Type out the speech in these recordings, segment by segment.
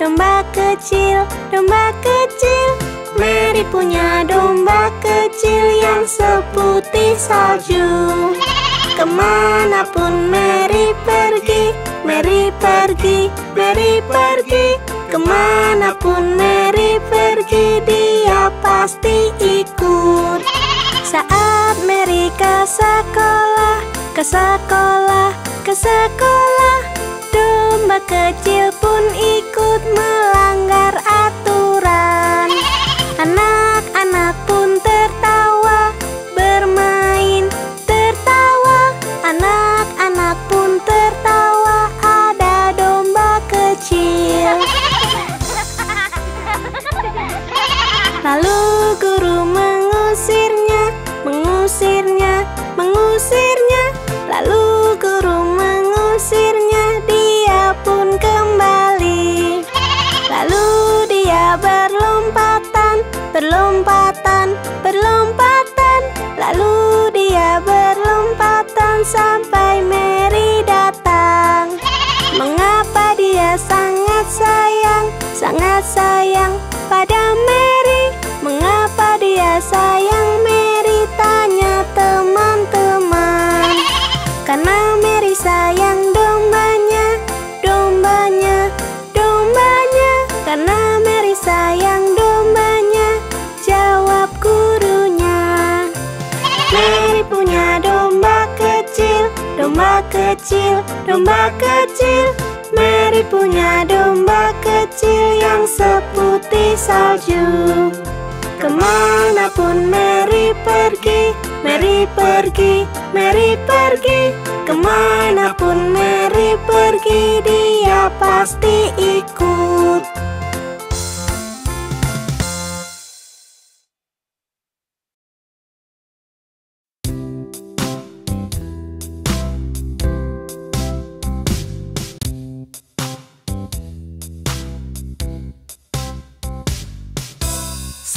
domba kecil, domba kecil. Mary punya domba kecil yang seputih salju. Kemanapun Mary pergi, Mary pergi, Mary pergi. Kemanapun Mary pergi, dia pasti ikut. Saat Mary ke sekolah, ke sekolah, ke sekolah, domba kecil pun ikut melanggar aturan. Anak-anak pun tertawa, bermain, tertawa. Anak-anak pun tertawa, ada domba kecil. Lalu guru mengusirnya, mengusirnya, mengusirnya. Lalu guru mengusirnya, dia pun kembali. Lalu dia berlompatan, berlompatan, berlompatan. Lalu dia berlompatan sampai Mary datang. Mengapa dia sangat sayang pada Mary? Mengapa dia sayang Mary? Tanya teman-teman. Karena Mary sayang dombanya, dombanya, dombanya. Karena Mary sayang dombanya, jawab gurunya. Mary punya domba kecil, domba kecil, domba kecil. Mary punya domba kecil yang seputih salju. Kemanapun Mary pergi, Mary pergi, Mary pergi. Kemanapun Mary pergi, dia pasti ikut.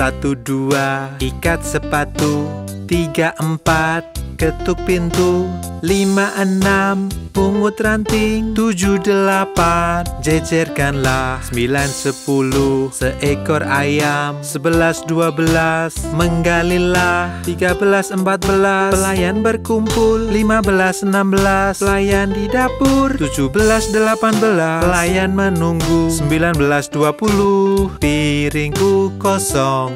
Satu, dua, ikat sepatu. 3, 4, ketuk pintu. 5, 6, pungut ranting. 7, 8, jejerkanlah. 9, 10, seekor ayam. 11, 12, menggalilah. 13, 14, pelayan berkumpul. 15, 16, pelayan di dapur. 17, 18, pelayan menunggu. 19, 20, piringku kosong.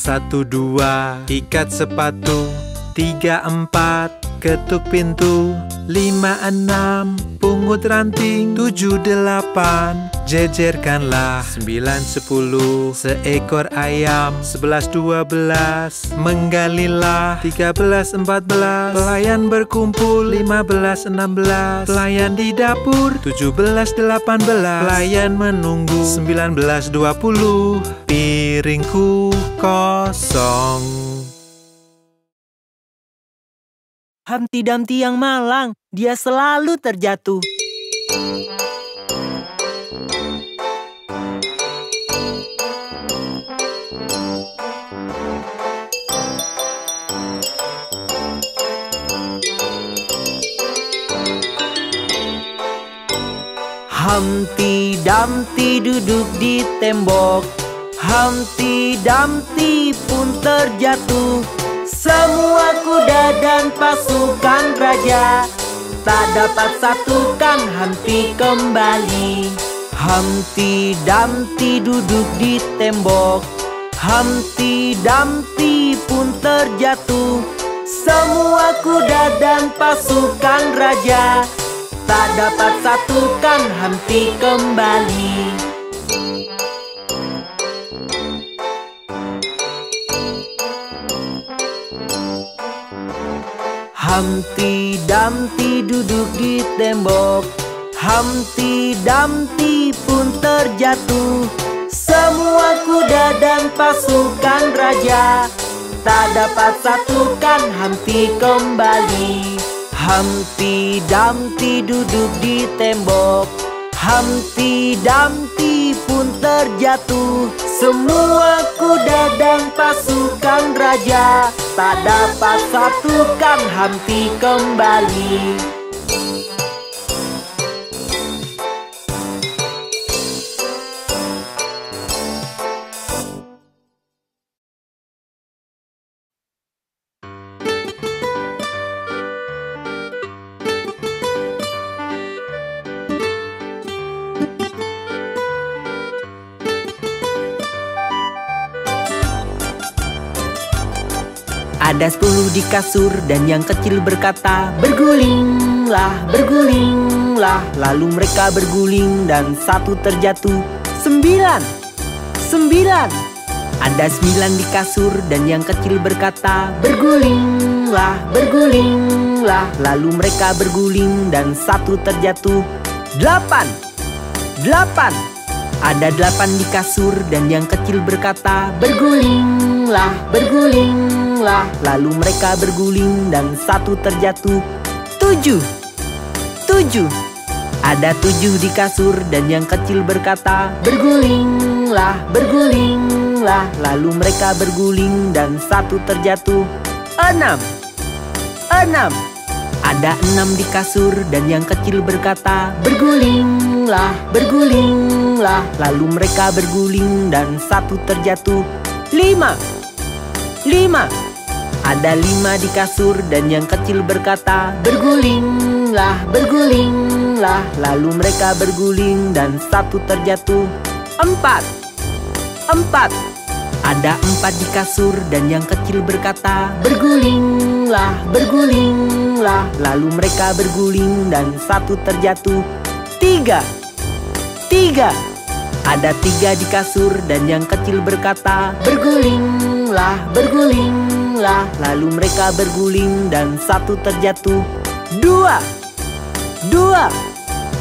1, 2, ikat sepatu. 3, 4, ketuk pintu. 5, 6, pungut ranting. 7, 8, jejerkanlah. 9, 10, seekor ayam. 11, 12, menggalilah. 13, 14, pelayan berkumpul. 15, 16, pelayan di dapur. 17, 18, pelayan menunggu. 19, 20, piringku kosong. Humpty Dumpty yang malang, dia selalu terjatuh. Humpty Dumpty duduk di tembok. Humpty Dumpty pun terjatuh. Semua kuda dan pasukan raja tak dapat satukan Humpty kembali. Humpty Dumpty duduk di tembok. Humpty Dumpty pun terjatuh. Semua kuda dan pasukan raja tak dapat satukan Humpty kembali. Humpty Dumpty duduk di tembok. Humpty Dumpty pun terjatuh. Semua kuda dan pasukan raja tak dapat satukan Humpty kembali. Humpty Dumpty duduk di tembok. Humpty Dumpty pun terjatuh. Semua kuda dan pasukan raja tak dapat satukan Humpty kembali. Ada 10 di kasur dan yang kecil berkata, bergulinglah, bergulinglah. Lalu mereka berguling dan satu terjatuh. 9. Ada 9 di kasur dan yang kecil berkata, bergulinglah, bergulinglah. Lalu mereka berguling dan satu terjatuh. 8. Ada 8 di kasur dan yang kecil berkata, bergulinglah, bergulinglah. Lalu mereka berguling dan satu terjatuh. 7. Ada 7 di kasur dan yang kecil berkata, bergulinglah, bergulinglah. Lalu mereka berguling dan satu terjatuh. 6. Ada 6 di kasur dan yang kecil berkata, bergulinglah, bergulinglah. Lalu mereka berguling dan satu terjatuh. 5. Ada 5 di kasur dan yang kecil berkata, bergulinglah, bergulinglah. Lalu mereka berguling dan satu terjatuh. 4. Ada 4 di kasur dan yang kecil berkata, bergulinglah, bergulinglah. Lalu mereka berguling dan satu terjatuh. 3. Ada 3 di kasur dan yang kecil berkata, bergulinglah, bergulinglah. Lalu mereka berguling dan satu terjatuh. 2.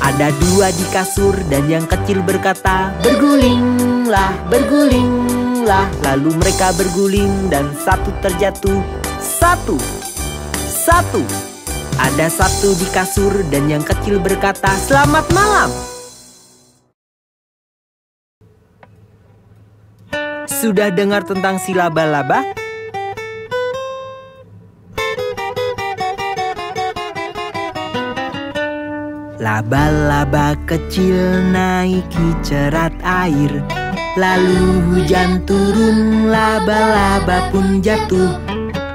Ada 2 di kasur dan yang kecil berkata, bergulinglah, bergulinglah. Lalu mereka berguling dan satu terjatuh. 1. Ada 1 di kasur dan yang kecil berkata, selamat malam. Sudah dengar tentang si laba-laba? Laba-laba kecil naiki cerat air, lalu hujan turun, laba-laba pun jatuh.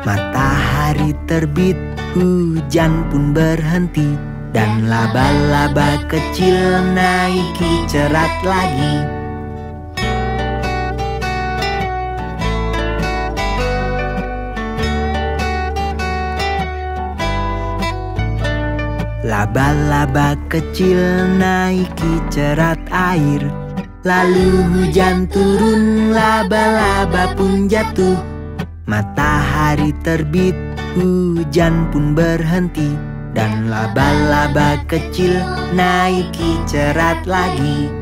Matahari terbit, hujan pun berhenti, dan laba-laba kecil naiki cerat lagi. Laba-laba kecil naiki cerat air, lalu hujan turun, laba-laba pun jatuh. Matahari terbit, hujan pun berhenti, dan laba-laba kecil naiki cerat lagi.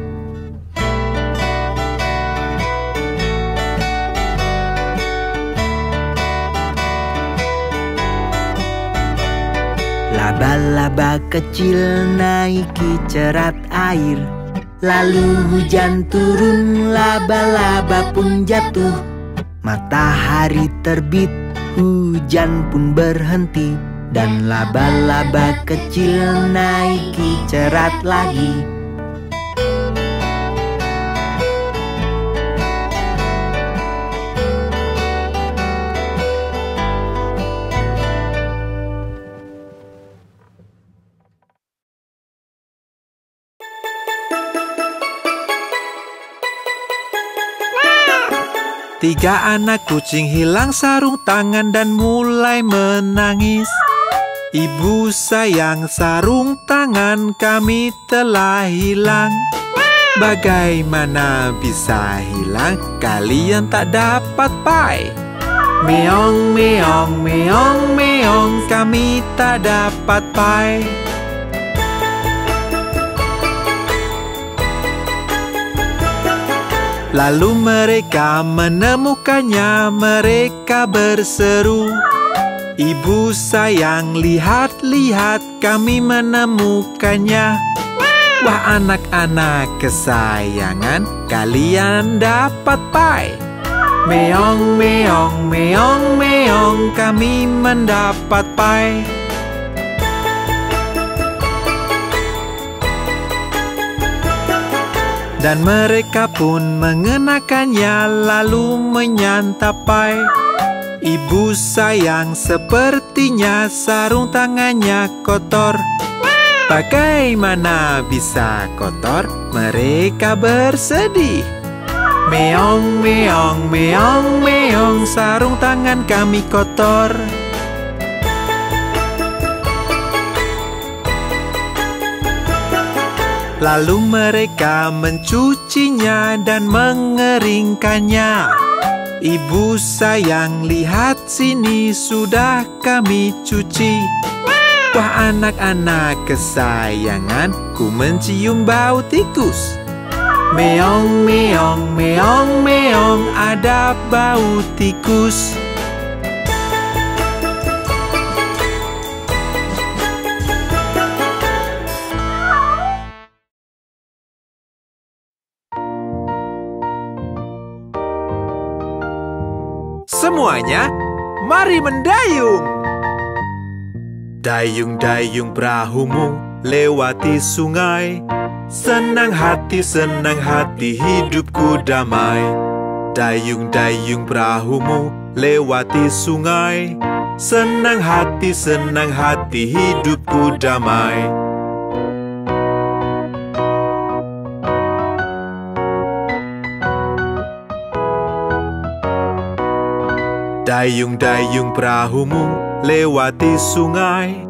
Laba-laba kecil naiki cerat air, lalu hujan turun, laba-laba pun jatuh. Matahari terbit, hujan pun berhenti, dan laba-laba kecil naiki cerat lagi. Tiga anak kucing hilang sarung tangan dan mulai menangis. Ibu sayang, sarung tangan kami telah hilang. Bagaimana bisa hilang? Kalian tak dapat pai. Meong, meong, meong, meong, kami tak dapat pai. Lalu mereka menemukannya, mereka berseru, ibu sayang, lihat-lihat kami menemukannya. Wah anak-anak kesayangan, kalian dapat pai. Meong, meong, meong, meong, kami mendapat pai. Dan mereka pun mengenakannya lalu menyantap pai. Ibu sayang, sepertinya sarung tangannya kotor. Bagaimana bisa kotor? Mereka bersedih. Meong, meong, meong, meong, sarung tangan kami kotor. Lalu mereka mencucinya dan mengeringkannya. Ibu sayang, lihat sini, sudah kami cuci. Wah, anak-anak kesayanganku mencium bau tikus. Meong, meong, meong, meong, ada bau tikus. Semuanya, mari mendayung. Dayung-dayung perahumu lewati sungai. Senang hati, hidupku damai. Dayung-dayung perahumu lewati sungai. Senang hati, hidupku damai. Dayung-dayung perahumu lewati sungai.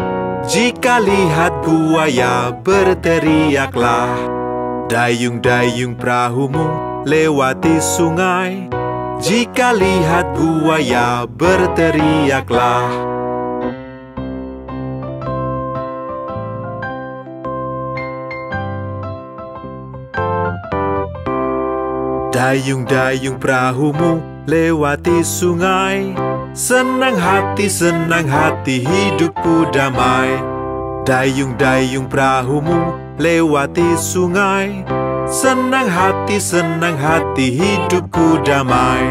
Jika lihat buaya, berteriaklah. Dayung-dayung perahumu lewati sungai. Jika lihat buaya, berteriaklah. Dayung-dayung perahumu lewati sungai. Senang hati, hidupku damai. Dayung-dayung perahumu lewati sungai. Senang hati, hidupku damai.